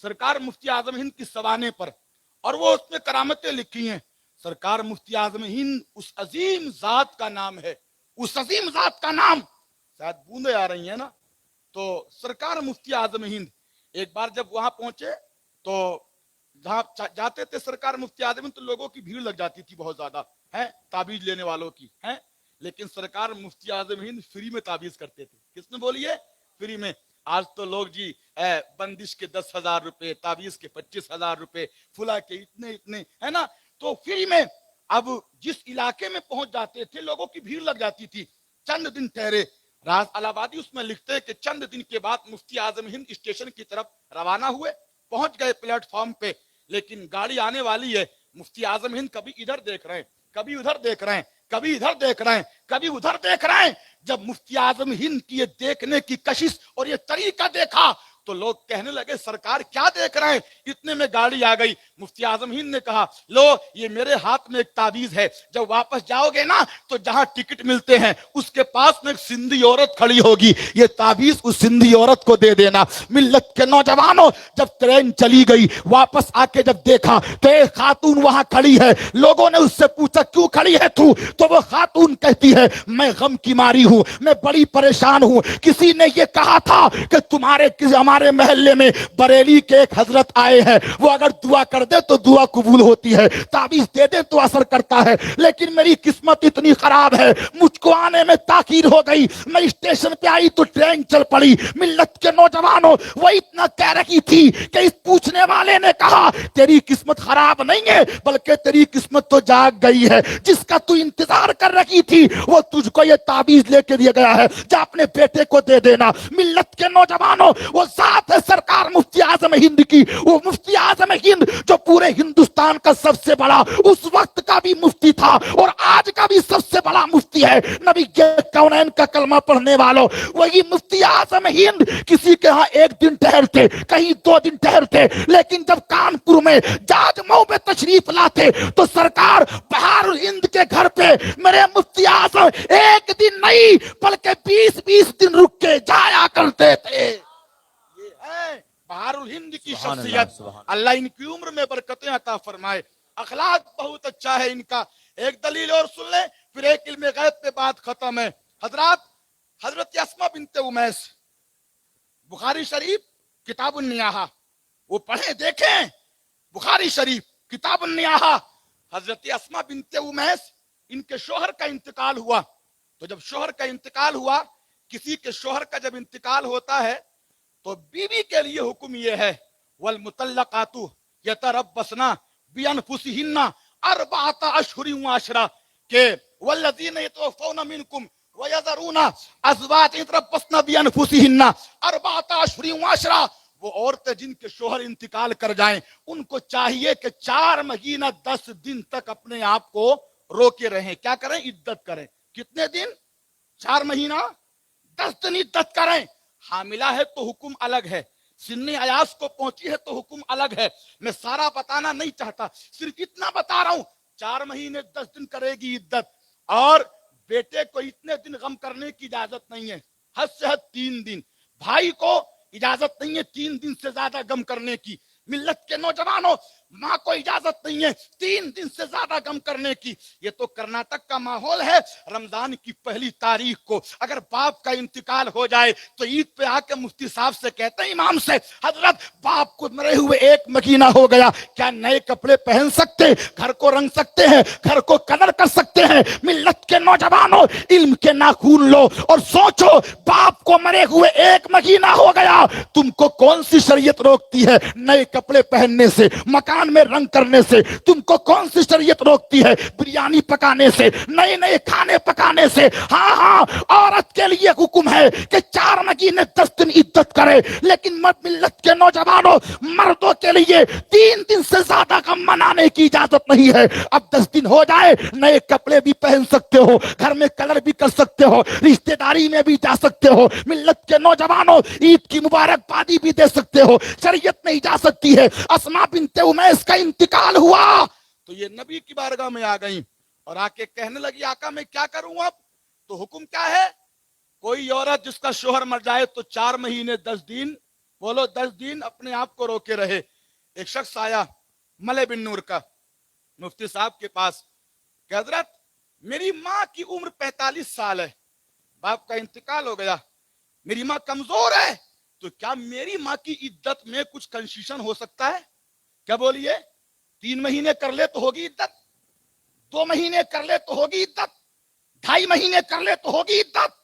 सरकार मुफ्ती आजम हिंद की सवाने पर, और वो उसमें करामतें लिखी हैं। सरकार मुफ्ती आजम हिंद उस अजीम जात का नाम है, उस अजीम जात का नाम, शायद बूंदे आ रही है ना। तो सरकार मुफ्ती आजम हिंद एक बार जब वहां पहुंचे तो जहां जाते थे सरकार मुफ्ती आजम हिंद, तो लोगों की भीड़ लग जाती थी बहुत ज्यादा, है ताबीज लेने वालों की, है। लेकिन सरकार मुफ्ती आजम हिंद फ्री में ताबीज करते थे। किसने बोलिए? फ्री में। आज तो लोग जी बंदिश के 10,000 रुपए, ताबीज के 25,000 रुपए, फुला के इतने इतने, है ना। तो फ्री में। अब जिस इलाके में पहुंच जाते थे लोगों की भीड़ लग जाती थी। चंद दिन ठहरे, राज अलाहाबादी उसमें लिखते हैं कि चंद दिन के बाद मुफ्ती आजम हिंद स्टेशन की तरफ रवाना हुए, पहुंच गए प्लेटफॉर्म पे, लेकिन गाड़ी आने वाली है। मुफ्ती आजम हिंद कभी इधर देख रहे हैं, कभी उधर देख रहे हैं, कभी इधर देख रहे हैं, कभी उधर देख रहे हैं। जब मुफ्ती आजम हिंद की ये देखने की कशिश और ये तरीका देखा तो लोग कहने लगे सरकार क्या देख रहे हैं। इतने में गाड़ी आ गई। मुफ्ती आजम हिंद ने कहा, लो ये मेरे हाथ में एक ताबीज है, जब वापस जाओगे ना तो जहां टिकट मिलते हैं उसके पास में एक सिंधी औरत खड़ी होगी, ये ताबीज उस सिंधी औरत को दे देना। मिल्लत के नौजवानों, जब ट्रेन चली गई, वापस आके जब देखा तो एक खातून वहां खड़ी है। लोगों ने उससे पूछा क्यों खड़ी है तू? तो वो खातून कहती है मैं गम की मारी हूं, मैं बड़ी परेशान हूं। किसी ने ये कहा था कि हमारे महल्ले में बरेली के एक हजरत आए हैं, वो अगर दुआ कर दे तो दुआ कबूल होती है, ताबीज दे दे तो असर करता है। लेकिन मेरी किस्मत इतनी खराब है, मुझको आने में ताकीर हो गई, मैं स्टेशन पे आई तो ट्रेन चल पड़ी। मिल्लत के नौजवानों, वो इतना कह रही थी कि इस पूछने वाले ने कहा तेरी किस्मत खराब नहीं है, बल्कि तेरी किस्मत तो जाग गई है। जिसका तू इंतजार कर रही थी वो तुझको ये ताबीज लेके दिया गया है, जा अपने बेटे को दे देना। मिल्लत के नौजवानों, वो साथ है सरकार मुफ्ती आजम हिंद की, वो मुफ्ती आजम हिंद जो पूरे हिंदुस्तान का सबसे बड़ा, उस वक्त का भी मुफ्ती था और आज का भी सबसे बड़ा मुफ्ती है। नबी के कौनैन का कलमा पढ़ने वालों, वही मुफ्ती आजम हिंद किसी के यहाँ एक दिन ठहरते, कहीं 2 दिन ठहरते, लेकिन जब कानपुर में जाजमऊ में तशरीफ लाते तो सरकार बहारुल हिंद के घर पे मेरे मुफ्ती आजम एक दिन नहीं बल्कि 20-20 दिन रुक के जाया करते थे। बहारुल हिंद की शख्सियत, अल्लाह इनकी उम्र में बरकतें अता फरमाए। अखलाक बहुत अच्छा है इनका। एक दलील और सुन ले, फिर एक इल्मे गैब पे बात खत्म है। हजरत अस्मा बिनते उमैस, बुखारी शरीफ किताबुन नियाहा, वो पढ़े देखें बुखारी शरीफ किताबुन नियाहा। हजरत अस्मा बिनते उमैस, इनके शोहर का इंतकाल हुआ। तो जब शोहर का इंतकाल हुआ, किसी के शोहर का जब इंतकाल होता है तो बीवी के लिए हुक्म यह है, वल मुतल्लकातु यतरब्बसना बिअनफुसिहिन्ना 4 अशहुरिन व अशरा, के वल्लज़ीना यतवफ़ौना मिनकुम वयज़रून अज़वाज यतरब्बस्न बिअनफुसिहिन्ना अर्बअत अशहुरिन व अशरा, वो औरतें जिनके शोहर इंतकाल कर जाएं उनको चाहिए कि 4 महीना 10 दिन तक अपने आप को रोके रहें। क्या करें? इद्दत करें। कितने दिन? 4 महीना 10 दिन इद्दत करें। हामिला है तो हुक्म अलग है, सिन्नी अयास को पहुंची है तो हुक्म अलग है। मैं सारा बताना नहीं चाहता, सिर्फ इतना बता रहा हूं, 4 महीने 10 दिन करेगी इद्दत। और बेटे को इतने दिन गम करने की इजाजत नहीं है, हद से हद 3 दिन। भाई को इजाजत नहीं है 3 दिन से ज्यादा गम करने की। मिल्लत के नौजवानों, माँ को इजाजत नहीं है 3 दिन से ज्यादा गम करने की। ये तो कर्नाटक का माहौल है। रमजान की पहली तारीख को अगर बाप का इंतकाल हो जाए तो ईद पे आके मुफ्ती साहब से कहते हैं, इमाम से, हजरत बाप को मरे हुए 1 महीना हो गया, क्या नए कपड़े पहन सकते, घर को रंग सकते हैं, घर को कलर कर सकते हैं? मिल्लत के नौजवानों, इल्म के नाखून लो और सोचो, बाप को मरे हुए 1 महीना हो गया, तुमको कौन सी शरीयत रोकती है नए कपड़े पहनने से, मकान में रंग करने से? तुमको कौन सी शरीयत रोकती है बिरयानी पकाने से, नए नए खाने पकाने से? हाँ हाँ, औरत के लिए हुक्म है कि 4 महीने 10 दिन इद्दत करे, लेकिन मिल्लत के नौजवानों, मर्दों के लिए 3 दिन से ज्यादा गम मनाने की इजाजत नहीं है। अब 10 दिन हो जाए, नए कपड़े भी पहन सकते हो, घर में कलर भी कर सकते हो, रिश्तेदारी में भी जा सकते हो। मिल्लत के नौजवानों, ईद की मुबारकबादी भी दे सकते हो। शरीयत में इजाजत दी है। अस्मा बिनते उमैस का इंतकाल हुआ तो ये नबी की बारगाह में आ गई और आके कहने लगी, आका मैं क्या करूं अब? तो हुक्म क्या है? कोई औरत जिसका शोहर मर जाए तो 4 महीने 10 दिन, बोलो 10 दिन अपने आप को रोके रहे। एक शख्स आया मले बिन नूर का मुफ्ती साहब के पास कि हजरत मेरी माँ की उम्र 45 साल है, बाप का इंतकाल हो गया, मेरी माँ कमजोर है, तो क्या मेरी माँ की इद्दत में कुछ कंसेशन हो सकता है? क्या बोलिए? 3 महीने कर ले तो होगी इद्दत, 2 महीने कर ले तो होगी इद्दत, 2.5 महीने कर ले तो होगी इद्दत।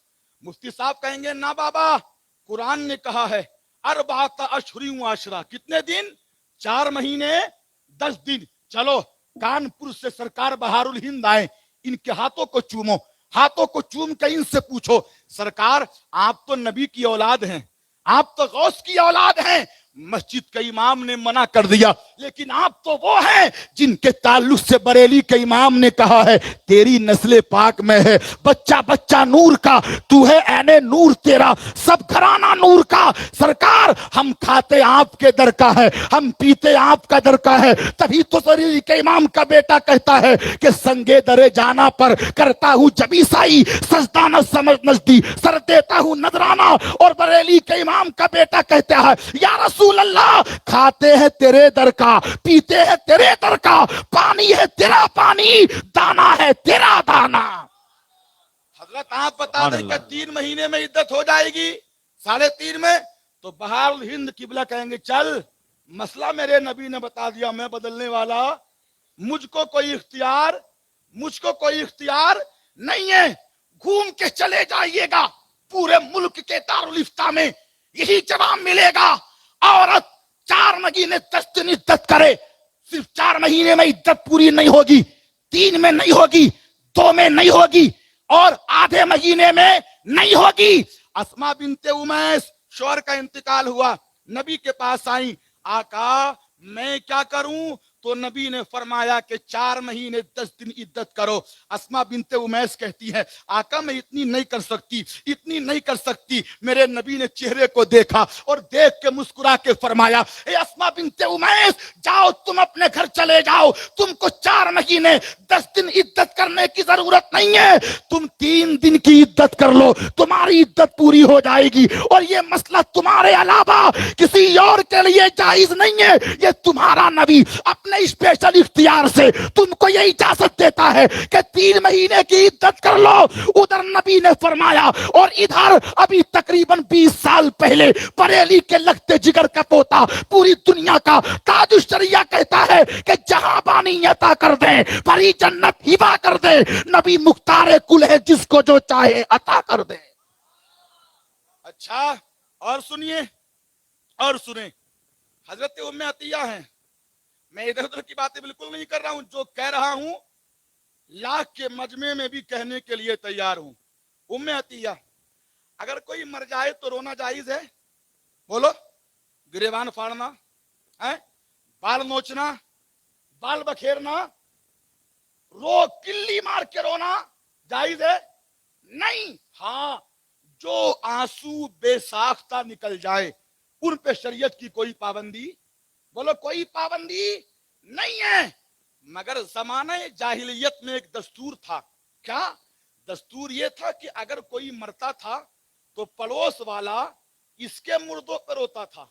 मुफ्ती साहब कहेंगे, ना बाबा, कुरान ने कहा है अर्बअत अशहुरिन व अशरा, कितने दिन? 4 महीने 10 दिन। चलो कानपुर से सरकार बहारुल हिंद आए, इनके हाथों को चूमो, हाथों को चूम के इनसे पूछो, सरकार आप तो नबी की औलाद हैं, आप तो गौस की औलाद हैं, मस्जिद के इमाम ने मना कर दिया, लेकिन आप तो वो हैं जिनके ताल्लुक से बरेली के इमाम ने कहा है तेरी नस्ले पाक में है, बच्चा बच्चा नूर का, तू है ऐने नूर तेरा, सब घराना नूर का। सरकार हम खाते आपके दर का है, हम पीते आपका दर का है। तभी तो बरेली के इमाम का बेटा कहता है कि संगे दरे जाना पर करता हूं जबी साई, सजदा न समझ नजदी सर देता हूं नजराना। और बरेली के इमाम का बेटा कहता है, या रसूल अल्लाह, खाते हैं तेरे दर का, पीते हैं तेरे दर का, पानी है तेरा पानी, दाना है तेरा दाना। हजरत आप बता दें कि 3 महीने में इद्दत हो जाएगी, 3.5 में? तो बहारुल हिंद किबला कहेंगे, चल मसला मेरे नबी ने बता दिया, मैं बदलने वाला, मुझको कोई इख्तियार नहीं है। घूम के चले जाइएगा पूरे मुल्क के दारुल इफ्ता में, यही जवाब मिलेगा। औरत 4 महीने 10 दिन इद्दत करे, सिर्फ 4 महीने में इद्दत पूरी नहीं होगी, 3 में नहीं होगी, 2 में नहीं होगी, और आधे महीने में नहीं होगी। अस्मा बिनते उमैस, शौहर का इंतकाल हुआ, नबी के पास आई, आका मैं क्या करूं? तो नबी ने फरमाया कि 4 महीने 10 दिन इद्दत करो। अस्मा बिनते उमैस कहती है, आका मैं इतनी नहीं कर सकती, इतनी नहीं कर सकती। मेरे नबी ने चेहरे को देखा और देख के मुस्कुरा के फरमाया, ए अस्मा बिनते उमैस, जाओ तुम अपने घर चले जाओ, तुमको 4 महीने 10 दिन इद्दत करने की जरूरत नहीं है, तुम 3 दिन की इद्दत कर लो, तुम्हारी इद्दत पूरी हो जाएगी। और ये मसला तुम्हारे अलावा किसी और के लिए जायज नहीं है, ये तुम्हारा नबी अपने स्पेशल इख्तियार से तुमको ये इजाजत देता है कि 3 महीने की इद्दत कर लो। उधर नबी ने फरमाया, और इधर अभी तकरीबन 20 साल पहले बरेली के लगते जिगर का पोता, पूरी दुनिया का ताजुश शरिया कहता है कि जहां बानी अता कर दे, भरी जन्नत हिबा कर दे, नबी मुख्तार कुल है, जिसको जो चाहे अता कर दे। अच्छा, और सुनिए, और सुने, हजरत उम्मे अतिया हैं, मैं इधर उधर की बातें बिल्कुल नहीं कर रहा हूं, जो कह रहा हूं लाख के मजमे में भी कहने के लिए तैयार हूं। उम्मे अतिया, अगर कोई मर जाए तो रोना जायज है? बोलो, गिरेबान फाड़ना है, बाल नोचना, बाल बखेरना, रो किल्ली मार के रोना जायज है? नहीं। हाँ, जो आंसू बेसाख्ता निकल जाए उन पे शरीयत की कोई पाबंदी, बोलो कोई पाबंदी नहीं है। मगर जमाने जाहिलियत में एक दस्तूर था। क्या दस्तूर? ये था कि अगर कोई मरता था तो पड़ोस वाला इसके मुर्दों पर रोता था,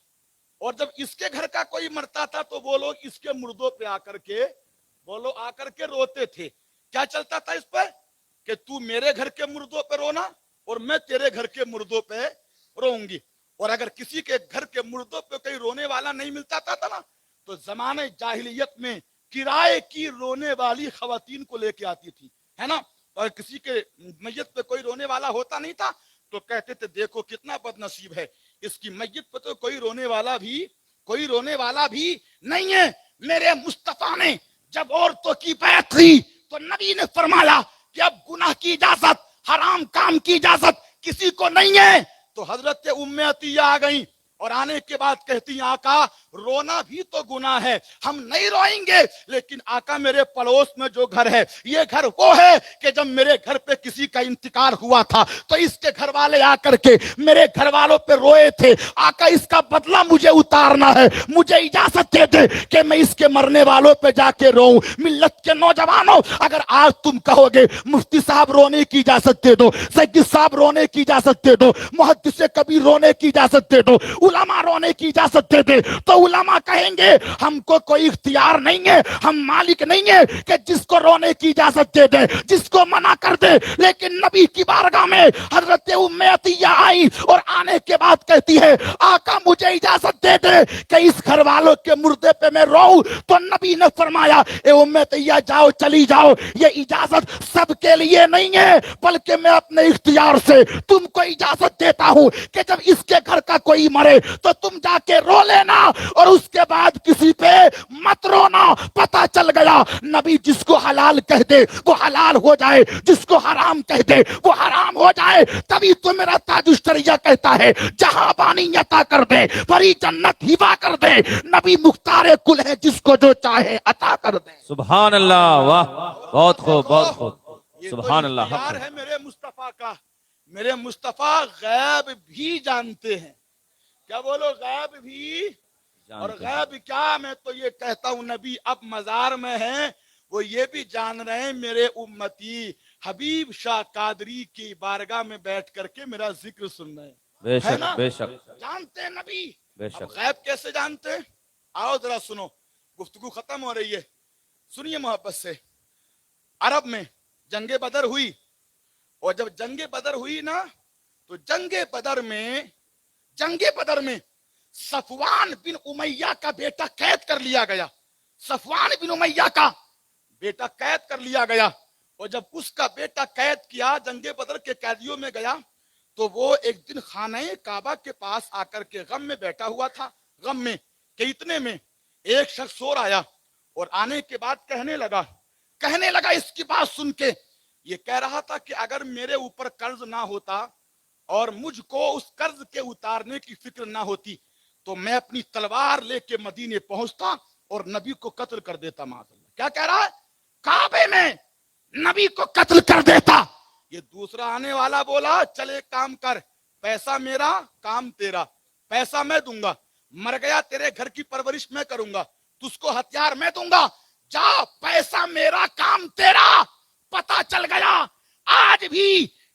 और जब इसके घर का कोई मरता था तो वो लोग इसके मुर्दों पे आकर के, बोलो, आकर के रोते थे। क्या चलता था इस पर कि तू मेरे घर के मुर्दों पे रोना और मैं तेरे घर के मुर्दों पे रोऊंगी। और अगर किसी के घर के मुर्दों पे कोई रोने वाला नहीं मिलता था ना, तो जमाने जाहिलियत में किराए की रोने वाली खवातीन को लेके आती थी, है ना। और किसी के मैयत पे कोई रोने वाला होता नहीं था तो कहते थे देखो कितना बदनसीब है, इसकी मैयत पे तो कोई रोने वाला भी नहीं है। मेरे मुस्तफा ने जब औरतों की बैत ली तो नबी ने फरमाया कि अब गुनाह की इजाजत, हराम काम की इजाजत किसी को नहीं है। तो हजरत उम्मे अतिया आ गई और आने के बाद कहती हैं आका रोना भी तो गुनाह है, हम नहीं रोएंगे, लेकिन आका मेरे पड़ोस में जो घर है ये घर वो है कि जब मेरे घर पे किसी का इंतकाल हुआ था तो इसके घर वाले आकर के मेरे घर वालों पे रोए थे। आका इसका बदला मुझे उतारना है, मुझे इजाजत दे दे कि मैं इसके मरने वालों पे जाके रोऊं। मिल्लत के नौजवानों, अगर आज तुम कहोगे मुफ्ती साहब रोने की इजाजत दे दो, सैयद साहब रोने की इजाजत दे दो, मुहद्दिस कबीर रोने की इजाजत दे दो, उलमा रोने की इजाजत दे दे, तो उलमा कहेंगे हमको कोई इख्तियार नहीं है, हम मालिक नहीं है कि जिसको रोने की इजाजत दे दे, जिसको मना कर दे। लेकिन नबी की बारगाह में हजरत उम्मे अतिया आई और आने के बाद कहती है आका मुझे इजाजत दे दे कि इस घर वालों के मुर्दे पे मैं रोऊं। तो नबी ने फरमाया ए उम्मे अतिया जाओ, चली जाओ, ये इजाजत सबके लिए नहीं है, बल्कि मैं अपने इख्तियार से तुमको इजाजत देता हूं कि जब इसके घर का कोई मरे तो तुम जाके रो लेना और उसके बाद किसी पे मत रोना। पता चल गया नबी जिसको हलाल कह दे वो हलाल हो जाए, जिसको हराम कह दे वो हराम हो जाए। तभी तो मेरा ताजुश्शरिया कहता है जहां बानी अता कर दे, बड़ी जन्नत हिबा कर दे, नबी मुख्तार कुल है जिसको जो चाहे अता कर दे। सुभान अल्लाह, वाह, बहुत खूब, बहुत खूब, ये सुभान तो अल्लाह। इख्तियार है मेरे मुस्तफा का। मेरे मुस्तफा गैब भी जानते हैं। क्या बोलो, गैब भी। और जानते हैं। गैब क्या, मैं तो ये कहता हूं नबी अब मजार में हैं, वो ये भी जान रहे हैं मेरे उम्मती हबीब शाह कादरी की बारगाह में बैठ करके मेरा जिक्र सुन रहे हैं, है बेशक ना। बेशक जानते हैं नबी। अब बेशक। गैब कैसे जानते हैं? आओ जरा सुनो, गुफ्तगू खत्म हो रही है, सुनिए मोहब्बत से। अरब में जंगे बदर हुई, और जब जंगे बदर हुई ना तो जंगे बदर में सफवान बिन उमैया का बेटा कैद कर लिया गया। सफवान बिन उमैया का बेटा कैद कर लिया गया, और जब उसका बेटा कैद किया, जंगे बदर के कैदियों में गया, तो वो एक दिन खाने काबा के पास आकर के गम में बैठा हुआ था। गम में कि इतने में एक शख्स और आया, और आने के बाद कहने लगा इसकी बात सुन के, ये कह रहा था कि अगर मेरे ऊपर कर्ज ना होता और मुझको उस कर्ज के उतारने की फिक्र ना होती तो मैं अपनी तलवार लेके मदीने पहुंचता और नबी को कत्ल कर देता। माज़अल्लाह, क्या कह रहा है? काबे में नबी को कत्ल कर देता। ये दूसरा आने वाला बोला चल एक काम कर, पैसा मेरा काम तेरा, पैसा मैं दूंगा, मर गया तेरे घर की परवरिश मैं करूंगा, तुझको हथियार मैं दूंगा, जा पैसा मेरा काम तेरा। पता चल गया आज भी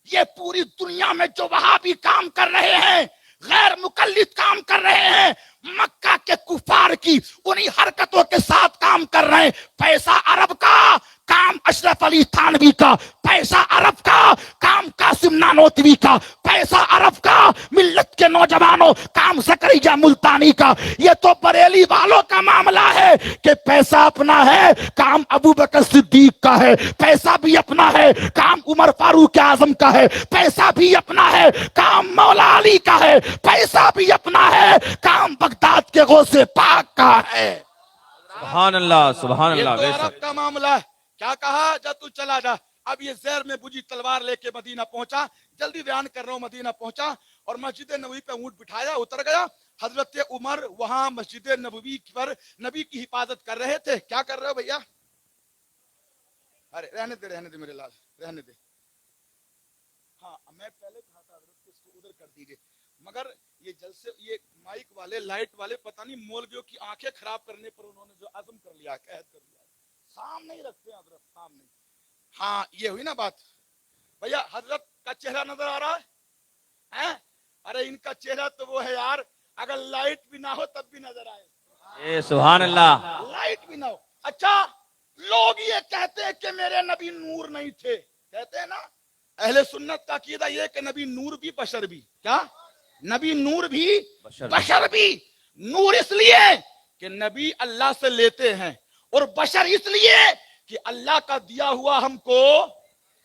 ये पूरी दुनिया में जो वहाबी काम कर रहे हैं, गैर मुकल्लिद काम कर रहे हैं, मक्का के कुफार की उन्हीं हरकतों के साथ काम कर रहे हैं। पैसा अरब का, काम अशरफ अली थानवी का, पैसा अरब का, काम कासिम नानोतवी का, पैसा अरब का, मिल्लत के नौजवानों, काम ज़करिया मुल्तानी का। ये तो बरेली वालों का मामला है कि पैसा अपना है, काम अबू बकर सिद्दीक का है, पैसा भी अपना है, काम उमर फारूक आजम का है, पैसा भी अपना है, काम मौला अली का है, पैसा भी अपना है, काम बगदाद के गौसे पाक का है। सुभान अल्लाह, सुभान ये अल्लाह, तो अरब बेशक। का मामला है। क्या कहा? जा तू चला जा। अब ये जहर में बुझी तलवार लेके मदीना पहुंचा, जल्दी बयान कर रहा हूं, मदीना पहुंचा और मस्जिद नबवी पे ऊंट बिठाया, उतर गया। हजरत उमर वहां मस्जिद नबवी पर नबी की हिफाजत कर रहे थे। क्या कर रहे हो भैया? अरे रहने दे मेरे लाल, रहने दे। हाँ, मैं पहले कहा था हजरत को इसको उधर कर दीजिए, मगर ये जलसे ये माइक वाले लाइट वाले पता नहीं मौलवियों की आंखें खराब करने पर उन्होंने जो अज़म कर लिया, कहद कर लिया, सामने ही रखते हैं हजरत, सामने। हाँ, ये हुई ना बात। भैया हजरत का चेहरा नजर आ रहा है? अरे इनका चेहरा तो वो है यार, अगर लाइट भी ना हो तब भी नजर आए। सुभान अल्लाह। लाइट भी ना हो। अच्छा, लोग ये कहते हैं कि मेरे नबी नूर नहीं थे, कहते हैं ना। अहले सुन्नत का अकीदा ये कि नबी नूर भी बशर भी। क्या? नबी नूर भी बशर भी। नूर इसलिए कि नबी अल्लाह से लेते हैं, और बशर इसलिए कि अल्लाह का दिया हुआ हमको,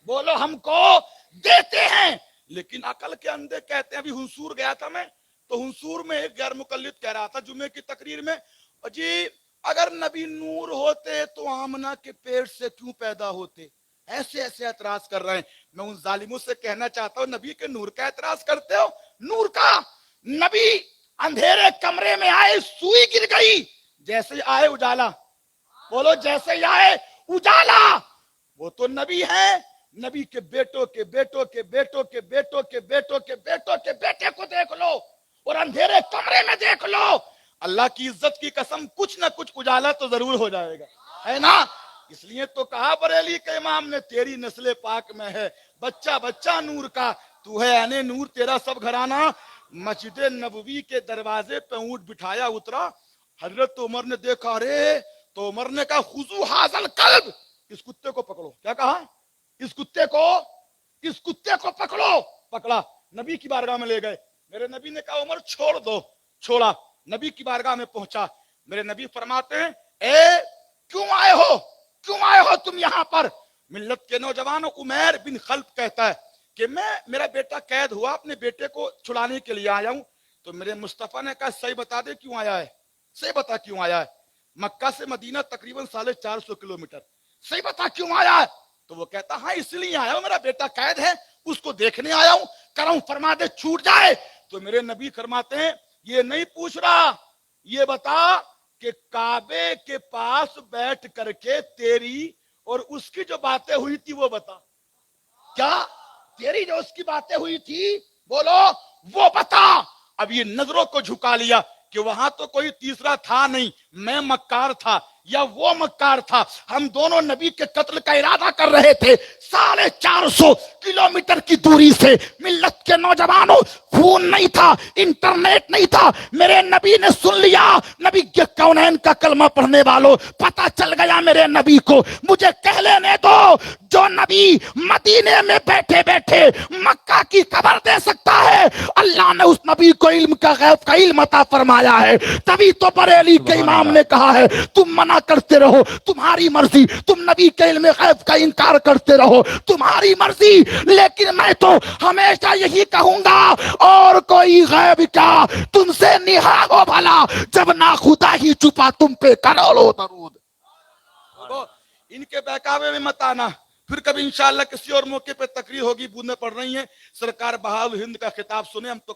बोलो, हमको देते हैं। लेकिन अकल के अंधे कहते हैं। अभी हुंसूर गया था मैं, तो हुंसूर में एक गैर मुकल्लिद कह रहा था जुमे की तकरीर में, जी अगर नबी नूर होते तो आमना के पेट से क्यों पैदा होते? ऐसे ऐसे एतराज कर रहे हैं। मैं उन जालिमों से कहना चाहता हूं, नबी के नूर का एतराज करते हो? नूर का। नबी अंधेरे कमरे में आए, सुई गिर गई, जैसे आए उजाला, बोलो जैसे आए उजाला। वो तो नबी है। नबी के बेटों के बेटों के बेटों के बेटों के बेटों के बेटों के बेटे को देख लो और अंधेरे कमरे में देख लो, अल्लाह की इज्जत की कसम कुछ ना कुछ उजाला तो जरूर हो जाएगा, है ना। इसलिए तो कहा बरेली के इमाम ने, तेरी नस्ले पाक में है बच्चा बच्चा नूर का, तू है अने नूर तेरा सब घराना। मस्जिद नबवी के दरवाजे पे ऊंट बिठाया, उतरा। हजरत उमर ने देखा, रे, तो उमर ने कहा, खुजू हाजल कल्ब, इस कुत्ते को पकड़ो। क्या कहा? इस कुत्ते को पकड़ो। पकड़ा, नबी की बारगाह में ले गए। मेरे नबी ने कहा, उमर छोड़ दो। छोड़ा, नबी की बारगाह में पहुंचा। मेरे नबी फरमाते हैं, ए क्यों आए हो तुम यहाँ पर? मिल्लत के नौजवान उमैर बिन खल्फ कहता है कि मेरा बेटा कैद हुआ, अपने बेटे को छुड़ाने के लिए आया हूं। तो मेरे मुस्तफा ने कहा, सही बता दे क्यों आया है, सही बता क्यों आया है। मक्का से मदीना तकरीबन 450 किलोमीटर, सही बता क्यों आया है। तो वो कहता, हाँ इसलिए आया हूं, मेरा बेटा कैद है, उसको देखने आया हूं, करम फरमा दे छूट जाए। तो मेरे नबी फरमाते हैं, ये नहीं पूछ रहा, ये बता कि काबे के पास बैठ करके तेरी और उसकी जो बातें हुई थी वो बता। क्या? तेरी जो उसकी बातें हुई थी, बोलो, वो बता। अब ये नजरों को झुका लिया कि वहां तो कोई तीसरा था नहीं, मैं मक्कार था या वो मक्कार था, हम दोनों नबी के कत्ल का इरादा कर रहे थे। 450 किलोमीटर की दूरी से। मिल्लत के नौजवानों, फोन नहीं था, इंटरनेट नहीं था, मेरे नबी ने सुन लिया। नबी के कौनैन का कलमा पढ़ने वालों, पता चल गया मेरे नबी को। मुझे कह लेने दो, जो नबी मदीने में बैठे बैठे मक्का की खबर दे सकता है, अल्लाह ने उस नबी को इल्म का गैब का इल्म अता फरमाया है। तभी तो बरेली के इमाम ने कहा है, तुम मना करते रहो, तुम्हारी मर्जी, तुम नबी के इल्म गैब का इनकार करते रहो, तुम्हारी मर्जी, लेकिन मैं तो हमेशा यही कहूंगा, और कोई गैब क्या, तुमसे निहा हो भला, जब ना खुदा ही छुपा तुम पे करो लो दरूद। इनके बहकावे में मत आना। फिर कभी इंशाअल्लाह किसी और मौके पे तकरीर होगी, बूंदें पड़ रही हैं। सरकार बहाव हिंद का खिताब सुने, हम तो